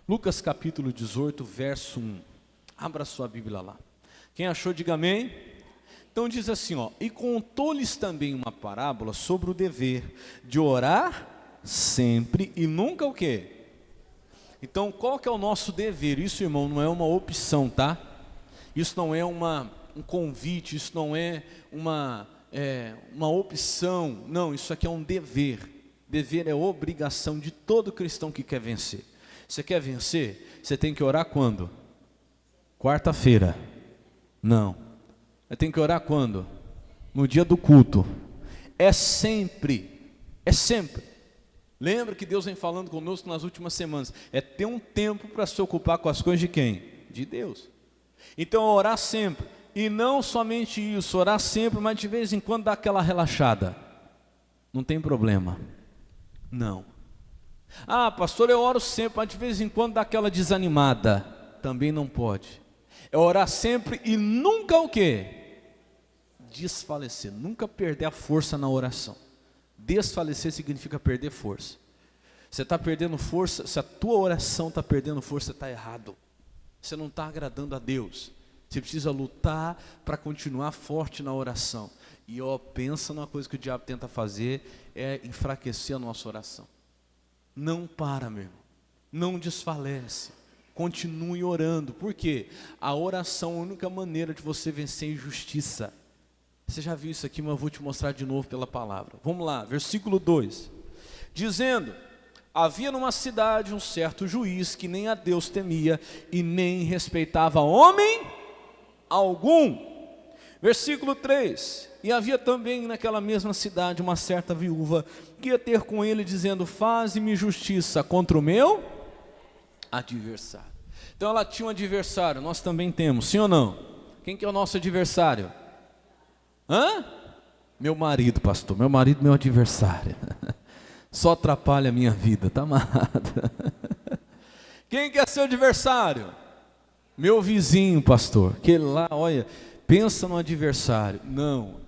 Lucas capítulo 18, verso 1. Abra sua Bíblia lá. Quem achou, diga amém. Então diz assim, e contou-lhes também uma parábola sobre o dever de orar sempre e nunca o quê? Então qual que é o nosso dever? Isso, irmão, não é uma opção, tá? Isso não é um convite, isso não é uma opção, não, isso aqui é um dever. Dever é obrigação de todo cristão que quer vencer. Você quer vencer? Você tem que orar quando? Quarta-feira. Não. Tem que orar quando? No dia do culto. É sempre. É sempre. Lembra que Deus vem falando conosco nas últimas semanas. É ter um tempo para se ocupar com as coisas de quem? De Deus. Então orar sempre. E não somente isso, orar sempre, mas de vez em quando dá aquela relaxada. Não tem problema. Não. Ah, pastor, eu oro sempre, mas de vez em quando dá aquela desanimada. Também não pode. É orar sempre e nunca o quê? Desfalecer, nunca perder a força na oração. Desfalecer significa perder força. Você está perdendo força, se a tua oração está perdendo força, você está errado. Você não está agradando a Deus. Você precisa lutar para continuar forte na oração. E pensa numa coisa que o diabo tenta fazer, é enfraquecer a nossa oração. Não para, meu irmão. Não desfalece. Continue orando. Por quê? A oração é a única maneira de você vencer a injustiça. Você já viu isso aqui, mas eu vou te mostrar de novo pela palavra. Vamos lá, versículo 2. Dizendo, havia numa cidade um certo juiz que nem a Deus temia e nem respeitava homem algum. Versículo 3, e havia também naquela mesma cidade uma certa viúva que ia ter com ele dizendo, faze-me justiça contra o meu adversário. Então ela tinha um adversário, nós também temos, sim ou não? Quem que é o nosso adversário? Meu marido, pastor, meu marido, meu adversário. Só atrapalha a minha vida, tá amarrado. Quem que é seu adversário? Meu vizinho, pastor, que lá, olha, pensa no adversário. Não,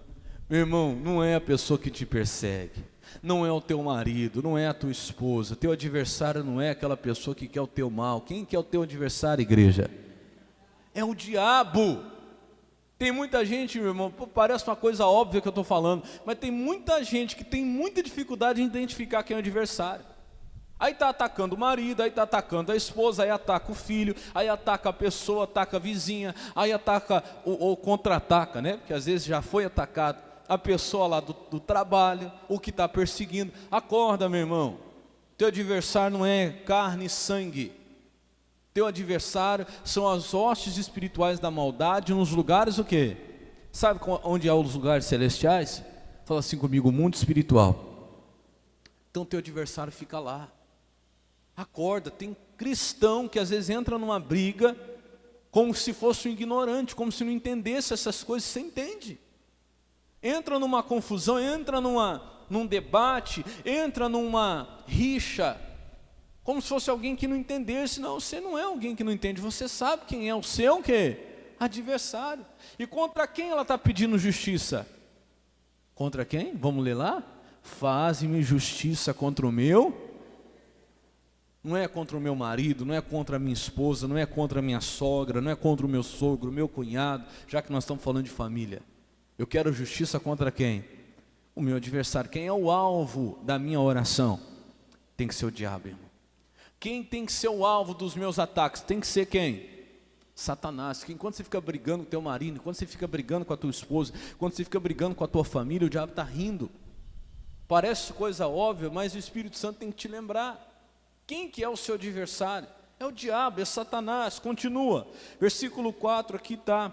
meu irmão, não é a pessoa que te persegue, não é o teu marido, não é a tua esposa. Teu adversário não é aquela pessoa que quer o teu mal. Quem que é o teu adversário, igreja? É o diabo. Tem muita gente, meu irmão, parece uma coisa óbvia que eu estou falando, mas tem muita gente que tem muita dificuldade em identificar quem é o adversário. Aí está atacando o marido, aí está atacando a esposa, aí ataca o filho, aí ataca a pessoa, ataca a vizinha, aí ataca ou contra-ataca, né? Porque às vezes já foi atacado a pessoa lá do trabalho, o que está perseguindo. Acorda, meu irmão, teu adversário não é carne e sangue. Teu adversário são as hostes espirituais da maldade nos lugares o quê? Sabe onde há os lugares celestiais? Fala assim comigo, o mundo espiritual. Então teu adversário fica lá. Acorda, tem cristão que às vezes entra numa briga como se fosse um ignorante, como se não entendesse essas coisas. Você entende? Entra numa confusão, entra num debate, entra numa rixa, como se fosse alguém que não entendesse. Não, você não é alguém que não entende, você sabe quem é o seu quê? Adversário. E contra quem ela está pedindo justiça? Contra quem? Vamos ler lá? Faze-me justiça contra o meu. Não é contra o meu marido, não é contra a minha esposa, não é contra a minha sogra, não é contra o meu sogro, o meu cunhado, já que nós estamos falando de família. Eu quero justiça contra quem? O meu adversário. Quem é o alvo da minha oração? Tem que ser o diabo, irmão. Quem tem que ser o alvo dos meus ataques? Tem que ser quem? Satanás. Que enquanto você fica brigando com o teu marido, enquanto você fica brigando com a tua esposa, enquanto você fica brigando com a tua família, o diabo está rindo. Parece coisa óbvia, mas o Espírito Santo tem que te lembrar. Quem que é o seu adversário? É o diabo, é Satanás. Continua. Versículo 4, aqui está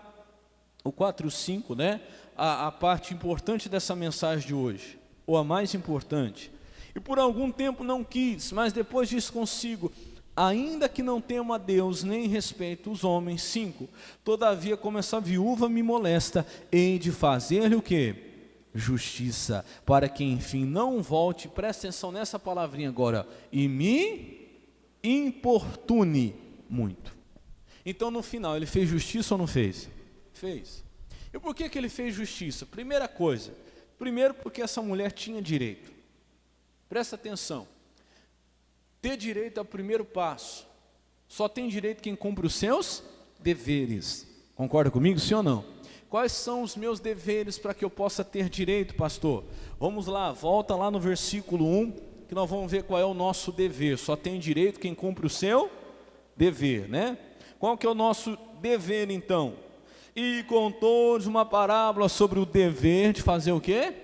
o 4 e o 5, né? A parte importante dessa mensagem de hoje, ou a mais importante. E por algum tempo não quis, mas depois disse consigo, ainda que não temo a Deus, nem respeito os homens. 5, todavia como essa viúva me molesta, hei de fazer-lhe o quê? Justiça, para que enfim não volte, presta atenção nessa palavrinha agora, e me importune muito. Então no final ele fez justiça ou não fez? Fez. E por que ele fez justiça? Primeira coisa, primeiro porque essa mulher tinha direito. Presta atenção, ter direito é o primeiro passo. Só tem direito quem cumpre os seus deveres. Concorda comigo, sim ou não? Quais são os meus deveres para que eu possa ter direito, pastor? Vamos lá, volta lá no versículo 1, que nós vamos ver qual é o nosso dever. Só tem direito quem cumpre o seu dever, né? Qual que é o nosso dever então? E contou-lhes uma parábola sobre o dever de fazer o quê?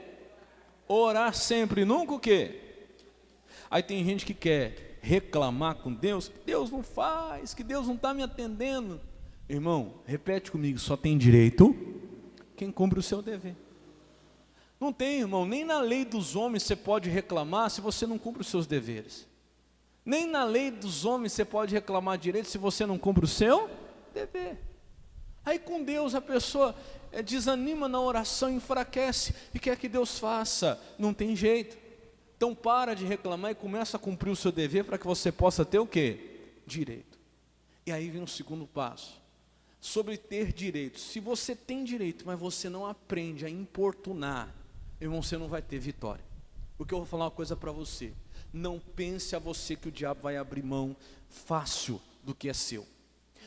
Orar sempre, nunca o quê? Aí tem gente que quer reclamar com Deus, que Deus não faz, que Deus não está me atendendo. Irmão, repete comigo, só tem direito quem cumpre o seu dever. Não tem, irmão, nem na lei dos homens você pode reclamar se você não cumpre os seus deveres. Nem na lei dos homens você pode reclamar direito se você não cumpre o seu dever. Aí com Deus a pessoa desanima na oração, enfraquece e quer que Deus faça. Não tem jeito. Então para de reclamar e começa a cumprir o seu dever para que você possa ter o quê? Direito. E aí vem o segundo passo. Sobre ter direito. Se você tem direito, mas você não aprende a importunar, irmão, você não vai ter vitória. Porque eu vou falar uma coisa para você. Não pense a você que o diabo vai abrir mão fácil do que é seu.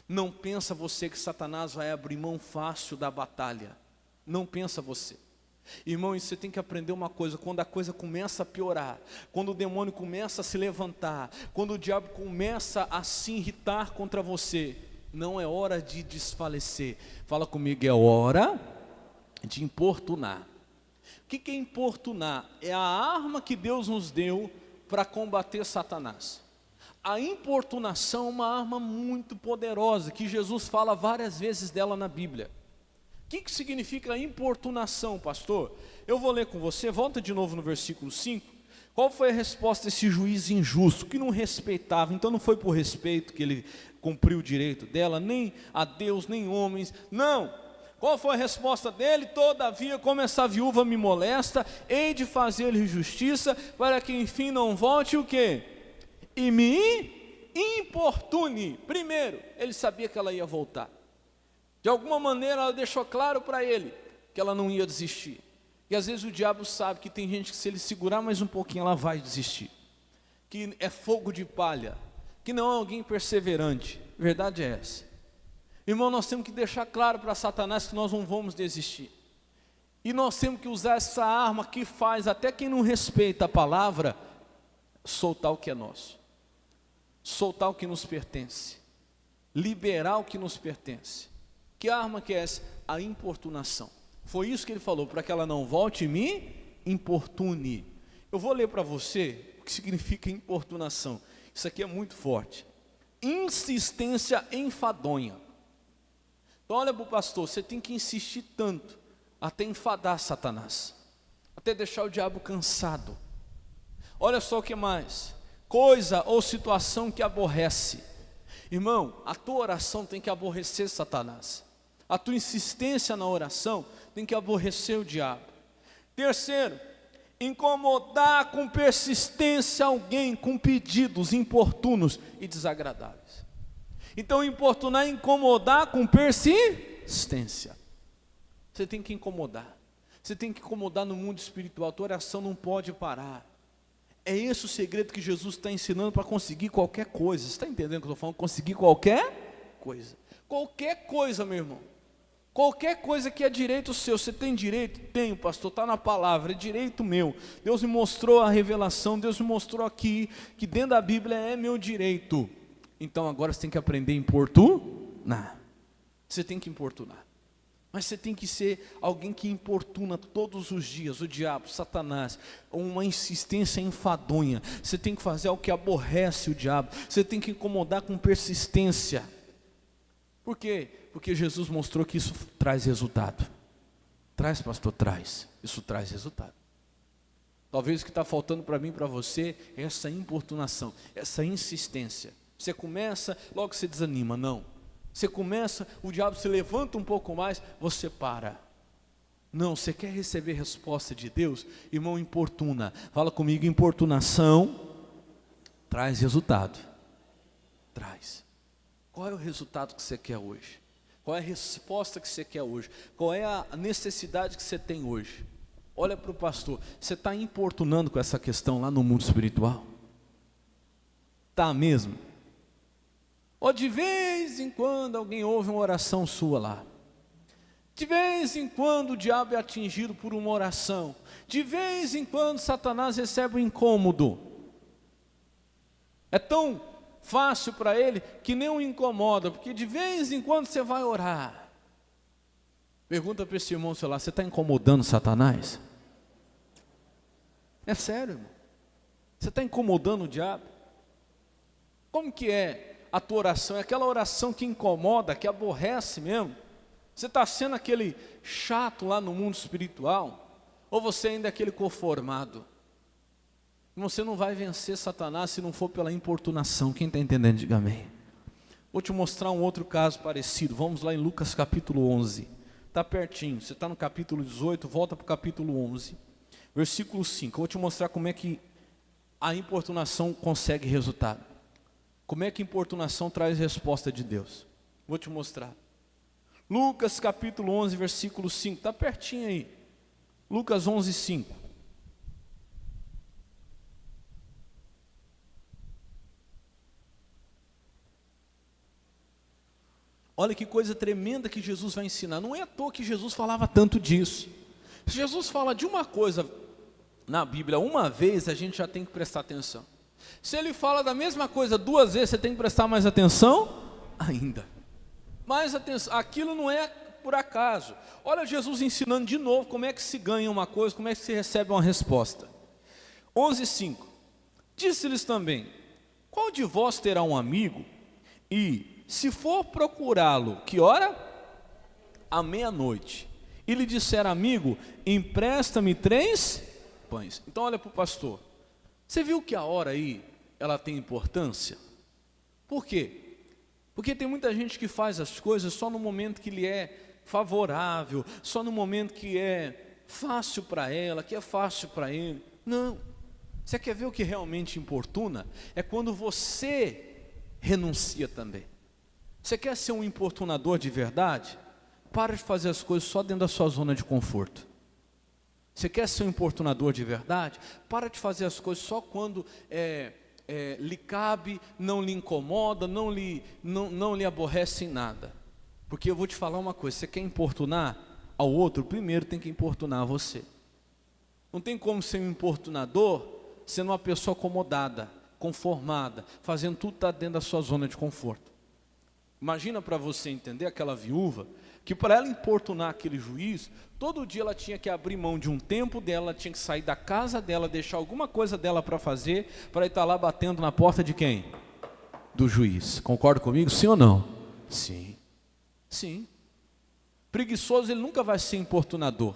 Não pensa você que Satanás vai abrir mão fácil da batalha. Não pensa você. Irmão, e você tem que aprender uma coisa, quando a coisa começa a piorar, quando o demônio começa a se levantar, quando o diabo começa a se irritar contra você, não é hora de desfalecer. Fala comigo, é hora de importunar. O que é importunar? É a arma que Deus nos deu para combater Satanás. A importunação é uma arma muito poderosa, que Jesus fala várias vezes dela na Bíblia. O que significa importunação, pastor? Eu vou ler com você, volta de novo no versículo 5. Qual foi a resposta desse juiz injusto, que não respeitava? Então não foi por respeito que ele cumpriu o direito dela, nem a Deus, nem homens, não. Qual foi a resposta dele? Todavia, como essa viúva me molesta, hei de fazer-lhe justiça, para que enfim não volte o quê? E me importune. Primeiro, ele sabia que ela ia voltar. De alguma maneira ela deixou claro para ele que ela não ia desistir. E às vezes o diabo sabe que tem gente que se ele segurar mais um pouquinho ela vai desistir. Que é fogo de palha, que não é alguém perseverante. Verdade é essa. Irmão, nós temos que deixar claro para Satanás que nós não vamos desistir. E nós temos que usar essa arma que faz até quem não respeita a palavra, soltar o que é nosso. Soltar o que nos pertence. Liberar o que nos pertence. Que arma que é essa? A importunação. Foi isso que ele falou, para que ela não volte e me importune. Eu vou ler para você o que significa importunação. Isso aqui é muito forte. Insistência enfadonha. Então olha para o pastor, você tem que insistir tanto, até enfadar Satanás, até deixar o diabo cansado. Olha só o que mais, coisa ou situação que aborrece. Irmão, a tua oração tem que aborrecer Satanás. A tua insistência na oração tem que aborrecer o diabo. Terceiro, incomodar com persistência alguém com pedidos importunos e desagradáveis. Então importunar é incomodar com persistência. Você tem que incomodar. Você tem que incomodar no mundo espiritual. A tua oração não pode parar. É esse o segredo que Jesus está ensinando para conseguir qualquer coisa. Você está entendendo o que eu estou falando? Conseguir qualquer coisa. Qualquer coisa, meu irmão. Qualquer coisa que é direito seu. Você tem direito? Tenho, pastor, está na palavra, é direito meu. Deus me mostrou a revelação, Deus me mostrou aqui, que dentro da Bíblia é meu direito. Então agora você tem que aprender a importunar. Você tem que importunar. Mas você tem que ser alguém que importuna todos os dias, o diabo, Satanás, uma insistência enfadonha. Você tem que fazer algo que aborrece o diabo. Você tem que incomodar com persistência. Por quê? Porque Jesus mostrou que isso traz resultado. Traz, pastor, traz. Isso traz resultado. Talvez o que está faltando para mim e para você é essa importunação, essa insistência. Você começa, logo você desanima, não. Você começa, o diabo se levanta um pouco mais, você para. Não, você quer receber resposta de Deus? Irmão, importuna. Fala comigo, importunação traz resultado. Traz. Qual é o resultado que você quer hoje? Qual é a resposta que você quer hoje? Qual é a necessidade que você tem hoje? Olha para o pastor, você está importunando com essa questão lá no mundo espiritual? Está mesmo? Ou de vez em quando alguém ouve uma oração sua lá. De vez em quando o diabo é atingido por uma oração. De vez em quando Satanás recebe um incômodo. É tão fácil para ele que nem o incomoda, porque de vez em quando você vai orar. Pergunta para esse irmão seu lá, você está incomodando Satanás? É sério, irmão? Você está incomodando o diabo? Como que é a tua oração? É aquela oração que incomoda, que aborrece mesmo? Você está sendo aquele chato lá no mundo espiritual? Ou você ainda é aquele conformado? Você não vai vencer Satanás se não for pela importunação. Quem está entendendo, diga amém. Vou te mostrar um outro caso parecido. Vamos lá em Lucas capítulo 11. Está pertinho, você está no capítulo 18, volta para o capítulo 11. Versículo 5. Eu vou te mostrar como é que a importunação consegue resultado. Como é que a importunação traz resposta de Deus. Vou te mostrar. Lucas capítulo 11, versículo 5. Está pertinho aí. Lucas 11, 5. Olha que coisa tremenda que Jesus vai ensinar. Não é à toa que Jesus falava tanto disso. Se Jesus fala de uma coisa na Bíblia uma vez, a gente já tem que prestar atenção. Se ele fala da mesma coisa duas vezes, você tem que prestar mais atenção ainda. Mais atenção, aquilo não é por acaso. Olha Jesus ensinando de novo como é que se ganha uma coisa, como é que se recebe uma resposta. 11:5. Disse-lhes também: qual de vós terá um amigo e, se for procurá-lo, que hora? À meia-noite. E lhe disser: amigo, empresta-me 3 pães. Então olha para o pastor. Você viu que a hora aí, ela tem importância? Por quê? Porque tem muita gente que faz as coisas só no momento que lhe é favorável, só no momento que é fácil para ela, que é fácil para ele. Não. Você quer ver o que realmente importuna? É quando você renuncia também. Você quer ser um importunador de verdade? Para de fazer as coisas só dentro da sua zona de conforto. Você quer ser um importunador de verdade? Para de fazer as coisas só quando lhe cabe, não lhe incomoda, não lhe aborrece em nada. Porque eu vou te falar uma coisa, você quer importunar ao outro, primeiro tem que importunar a você. Não tem como ser um importunador sendo uma pessoa acomodada, conformada, fazendo tudo que está dentro da sua zona de conforto. Imagina para você entender aquela viúva, que para ela importunar aquele juiz, todo dia ela tinha que abrir mão de um tempo dela, ela tinha que sair da casa dela, deixar alguma coisa dela para fazer, para estar lá batendo na porta de quem? Do juiz. Concorda comigo? Sim ou não? Sim. Sim. Preguiçoso, ele nunca vai ser importunador.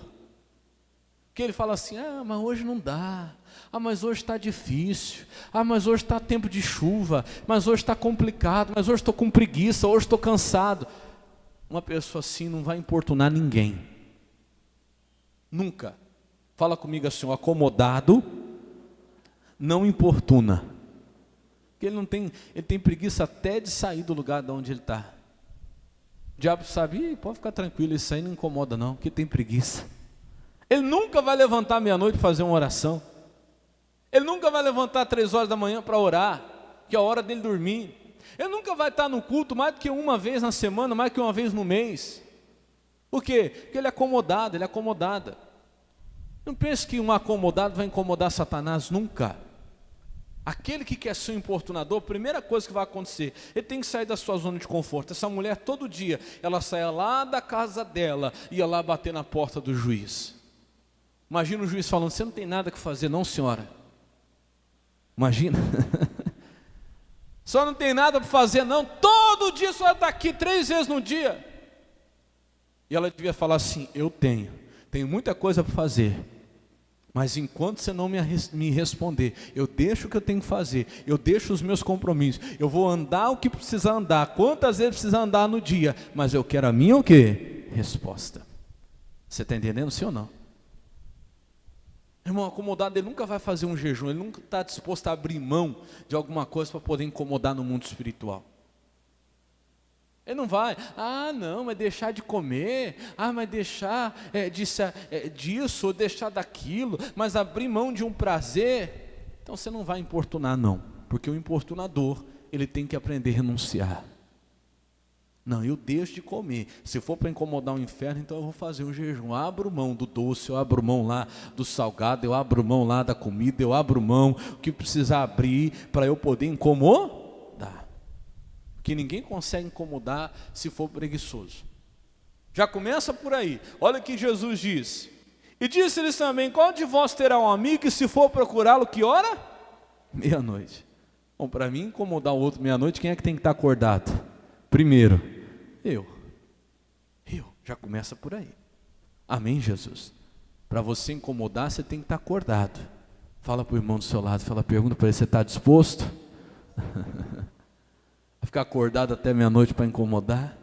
Porque ele fala assim: ah, mas hoje não dá. Ah, mas hoje está difícil. Ah, mas hoje está tempo de chuva. Mas hoje está complicado. Mas hoje estou com preguiça. Hoje estou cansado. Uma pessoa assim não vai importunar ninguém. Nunca. Fala comigo assim: o acomodado não importuna. Porque ele tem preguiça até de sair do lugar de onde ele está. O diabo sabe: pode ficar tranquilo, isso aí não incomoda não, porque tem preguiça. Ele nunca vai levantar meia-noite para fazer uma oração. Ele nunca vai levantar 3 horas da manhã para orar, que é a hora dele dormir. Ele nunca vai estar no culto mais do que uma vez na semana, mais do que uma vez no mês. Por quê? Porque ele é acomodado, ele é acomodada. Não pense que um acomodado vai incomodar Satanás, nunca. Aquele que quer ser um importunador, a primeira coisa que vai acontecer, ele tem que sair da sua zona de conforto. Essa mulher todo dia, ela saia lá da casa dela, ia lá bater na porta do juiz. Imagina o juiz falando: você não tem nada que fazer não, senhora? Imagina. Só não tem nada para fazer não, todo dia a senhora está aqui 3 vezes no dia. E ela devia falar assim: eu tenho muita coisa para fazer, mas enquanto você não me responder, eu deixo o que eu tenho que fazer, eu deixo os meus compromissos, eu vou andar o que precisa andar, quantas vezes precisa andar no dia, mas eu quero a minha o quê? Resposta. Você está entendendo, sim ou não? Irmão, acomodado, ele nunca vai fazer um jejum, ele nunca está disposto a abrir mão de alguma coisa para poder incomodar no mundo espiritual. Ele não vai: ah não, mas deixar de comer, ah mas deixar disso, ou deixar daquilo, mas abrir mão de um prazer. Então você não vai importunar não, porque o importunador, ele tem que aprender a renunciar. Não, eu deixo de comer. Se for para incomodar o inferno, então eu vou fazer um jejum. Eu abro mão do doce, eu abro mão lá do salgado, eu abro mão lá da comida, eu abro mão o que precisar abrir para eu poder incomodar. Porque ninguém consegue incomodar se for preguiçoso. Já começa por aí. Olha o que Jesus diz. E disse-lhes também: qual de vós terá um amigo e se for procurá-lo, que hora? Meia-noite. Bom, para mim incomodar o outro meia-noite, quem é que tem que estar acordado? Primeiro, eu. Já começa por aí. Amém, Jesus? Para você incomodar, você tem que estar acordado. Fala para o irmão do seu lado, pergunta para ele: você está disposto? A ficar acordado até meia-noite para incomodar?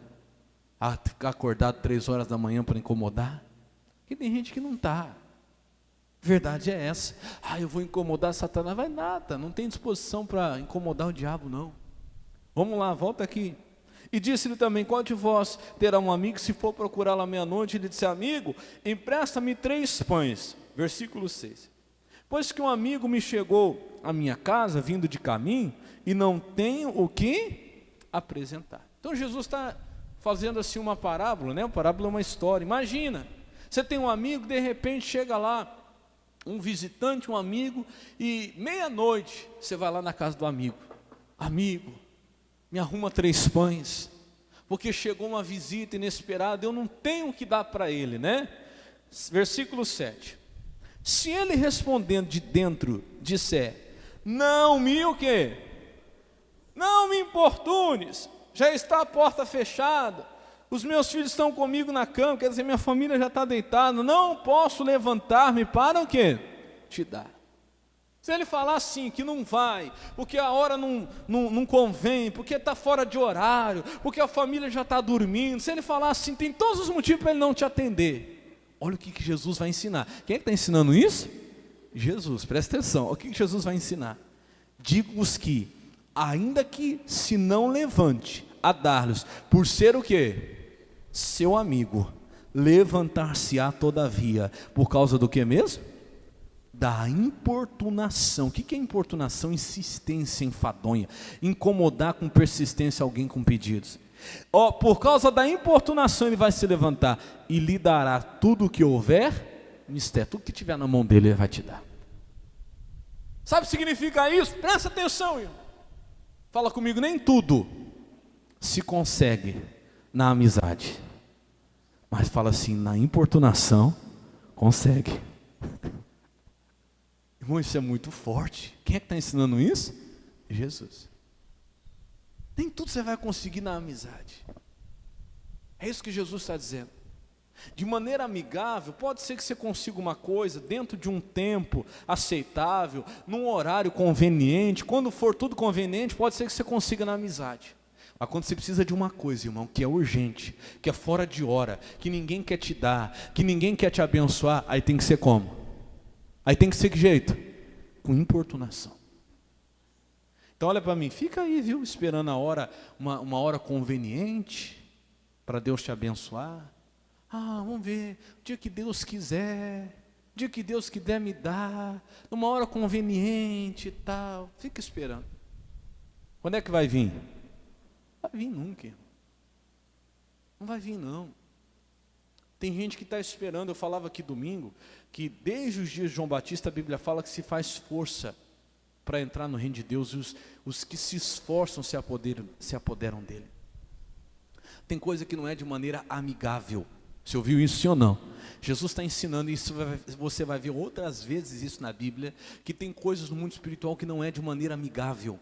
A ficar acordado 3 horas da manhã para incomodar? Porque tem gente que não está. Verdade é essa. Eu vou incomodar Satanás. Vai nada, não tem disposição para incomodar o diabo, não. Vamos lá, volta aqui. E disse-lhe também: qual de vós terá um amigo, se for procurá-lo à meia-noite, ele disse: amigo, empresta-me 3 pães. Versículo 6. Pois que um amigo me chegou à minha casa, vindo de caminho, e não tenho o que apresentar. Então Jesus está fazendo assim uma parábola, né? A parábola é uma história. Imagina, você tem um amigo, de repente chega lá um visitante, um amigo, e meia-noite você vai lá na casa do amigo. Amigo, me arruma 3 pães, porque chegou uma visita inesperada, eu não tenho o que dar para ele, né? Versículo 7. Se ele respondendo de dentro disser: não me o quê? Não me importunes, já está a porta fechada, os meus filhos estão comigo na cama, quer dizer, minha família já está deitada, não posso levantar-me para o quê? Te dar. Se ele falar assim, que não vai, porque a hora não convém, porque está fora de horário, porque a família já está dormindo, se ele falar assim, tem todos os motivos para ele não te atender. Olha o que Jesus vai ensinar. Quem é que está ensinando isso? Jesus, presta atenção. O que Jesus vai ensinar? Digo-vos que, ainda que se não levante a dar-lhes, por ser o quê? Seu amigo, levantar-se-á todavia, por causa do que mesmo? Da importunação. O que é importunação? Insistência enfadonha, incomodar com persistência alguém com pedidos. Por causa da importunação ele vai se levantar e lhe dará tudo o que houver mistério, tudo que tiver na mão dele ele vai te dar. Sabe o que significa isso? Presta atenção, irmão. Fala comigo: nem tudo se consegue na amizade, mas fala assim: na importunação consegue. Irmão, isso é muito forte. Quem é que está ensinando isso? Jesus. Nem tudo você vai conseguir na amizade. É isso que Jesus está dizendo. De maneira amigável, pode ser que você consiga uma coisa dentro de um tempo aceitável, num horário conveniente. Quando for tudo conveniente, pode ser que você consiga na amizade. Mas quando você precisa de uma coisa, irmão, que é urgente, que é fora de hora, que ninguém quer te dar, que ninguém quer te abençoar, aí tem que ser como? Aí tem que ser que jeito? Com importunação. Então olha para mim, fica aí, viu, esperando a hora, uma hora conveniente, para Deus te abençoar. Vamos ver, o dia que Deus quiser, o dia que Deus quiser me dar, numa hora conveniente e tal. Fica esperando. Quando é que vai vir? Não vai vir nunca, irmão. Não vai vir não. Tem gente que está esperando. Eu falava aqui domingo, que desde os dias de João Batista a Bíblia fala que se faz força para entrar no reino de Deus, os que se esforçam se apoderam dele. Tem coisa que não é de maneira amigável. Você ouviu isso, sim ou não? Jesus está ensinando isso, você vai ver outras vezes isso na Bíblia, que tem coisas no mundo espiritual que não é de maneira amigável.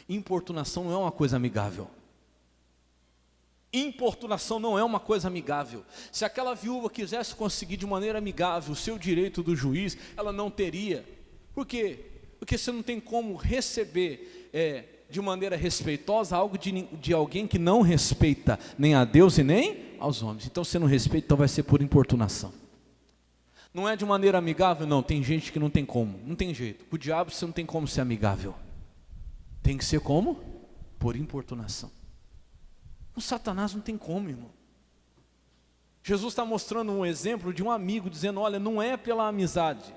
Importunação não é uma coisa amigável. Importunação não é uma coisa amigável. Se aquela viúva quisesse conseguir de maneira amigável o seu direito do juiz, ela não teria. Por quê? Porque você não tem como receber de maneira respeitosa algo de alguém que não respeita nem a Deus e nem aos homens. Então você não respeita, então vai ser por importunação. Não é de maneira amigável? Não, tem gente que não tem como, não tem jeito. Com o diabo você não tem como ser amigável. Tem que ser como? Por importunação. Com Satanás não tem como, irmão. Jesus está mostrando um exemplo de um amigo, dizendo: olha, não é pela amizade.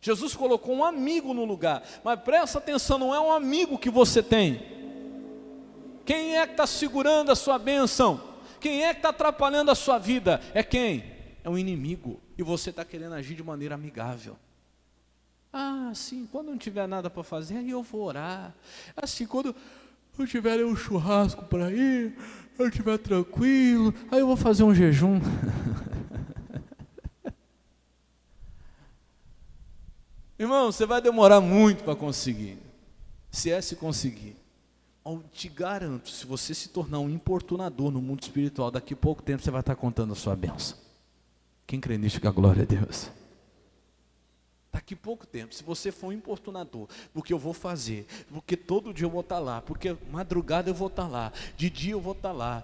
Jesus colocou um amigo no lugar, mas presta atenção, não é um amigo que você tem. Quem é que está segurando a sua bênção? Quem é que está atrapalhando a sua vida? É quem? É o inimigo. E você está querendo agir de maneira amigável. Ah, sim, quando não tiver nada para fazer, aí eu vou orar. Assim, quando eu tiver um churrasco para ir, eu estiver tranquilo, aí eu vou fazer um jejum. Irmão, você vai demorar muito para conseguir. Se conseguir. Eu te garanto, se você se tornar um importunador no mundo espiritual, daqui a pouco tempo você vai estar contando a sua bênção. Quem crê nisso, que a glória a Deus. Daqui a pouco tempo, se você for um importunador, porque eu vou fazer, porque todo dia eu vou estar lá, porque madrugada eu vou estar lá, de dia eu vou estar lá,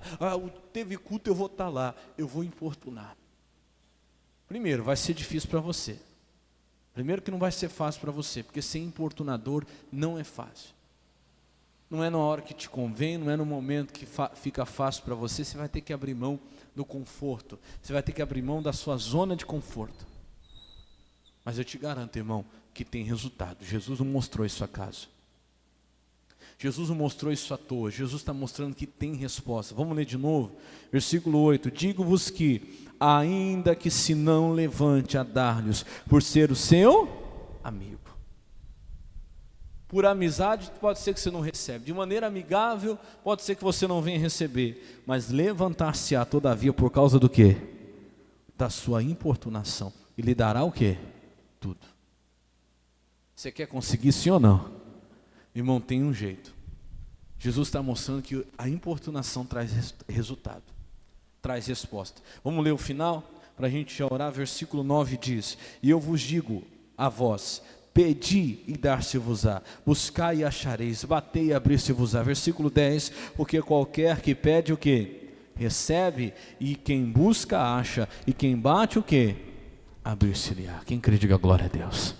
teve culto eu vou estar lá, eu vou importunar. Primeiro, vai ser difícil para você. Primeiro que não vai ser fácil para você, porque ser importunador não é fácil. Não é na hora que te convém, não é no momento que fica fácil para você, você vai ter que abrir mão do conforto, você vai ter que abrir mão da sua zona de conforto. Mas eu te garanto, irmão, que tem resultado. Jesus não mostrou isso acaso. Jesus não mostrou isso à toa. Jesus está mostrando que tem resposta. Vamos ler de novo? Versículo 8. Digo-vos que, ainda que se não levante a dar-lhes, por ser o seu amigo. Por amizade, pode ser que você não recebe. De maneira amigável, pode ser que você não venha receber. Mas levantar-se-á, todavia, por causa do quê? Da sua importunação. E lhe dará o quê? Tudo. Você quer conseguir sim ou não? Irmão, tem um jeito. Jesus está mostrando que a importunação traz resultado, traz resposta. Vamos ler o final para a gente já orar. Versículo 9 diz: e eu vos digo a vós, pedi e dar-se-vos-á, buscai e achareis, batei e abrir-se-vos-á. Versículo 10, porque qualquer que pede o que? Recebe, e quem busca acha, e quem bate o que? Abrir-se-lhe-á. Quem crê, diga glória a Deus.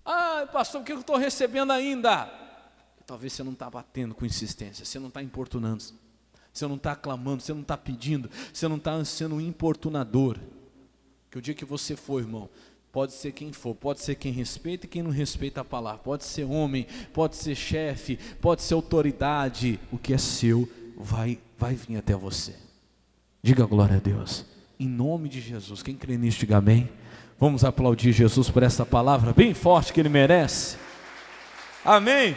Ah, pastor, por que eu estou recebendo ainda? Talvez você não está batendo com insistência, você não está importunando, você não está clamando, você não está pedindo, você não está sendo um importunador. Que o dia que você for, irmão, pode ser quem for, pode ser quem respeita e quem não respeita a palavra, pode ser homem, pode ser chefe, pode ser autoridade, o que é seu vai vir até você. Diga glória a Deus. Em nome de Jesus, quem crê nisso, diga amém. Vamos aplaudir Jesus por essa palavra bem forte que Ele merece. Amém.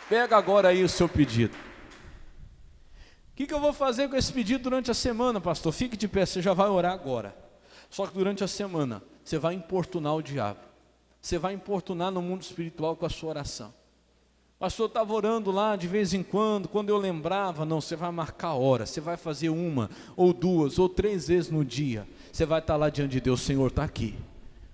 Pega agora aí o seu pedido. O que eu vou fazer com esse pedido durante a semana, pastor? Fique de pé, você já vai orar agora. Só que durante a semana, você vai importunar o diabo. Você vai importunar no mundo espiritual com a sua oração. Pastor, eu estava orando lá de vez em quando eu lembrava. Não, você vai marcar a hora, você vai fazer 1, ou 2, ou 3 vezes no dia. Você vai estar lá diante de Deus, Senhor está aqui.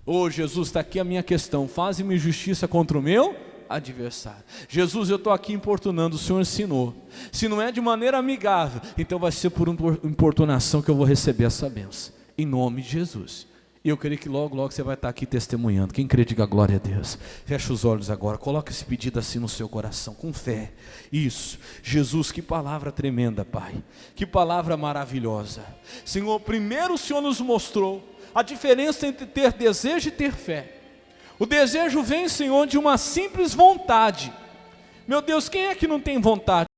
Ô Jesus, está aqui a minha questão, faze-me justiça contra o meu adversário. Jesus, eu estou aqui importunando, o Senhor ensinou. Se não é de maneira amigável, então vai ser por importunação que eu vou receber essa bênção. Em nome de Jesus. E eu creio que logo você vai estar aqui testemunhando. Quem crê, diga glória a Deus. Fecha os olhos agora, coloca esse pedido assim no seu coração, com fé. Isso, Jesus, que palavra tremenda, Pai. Que palavra maravilhosa. Senhor, primeiro o Senhor nos mostrou a diferença entre ter desejo e ter fé. O desejo vem, Senhor, de uma simples vontade. Meu Deus, quem é que não tem vontade?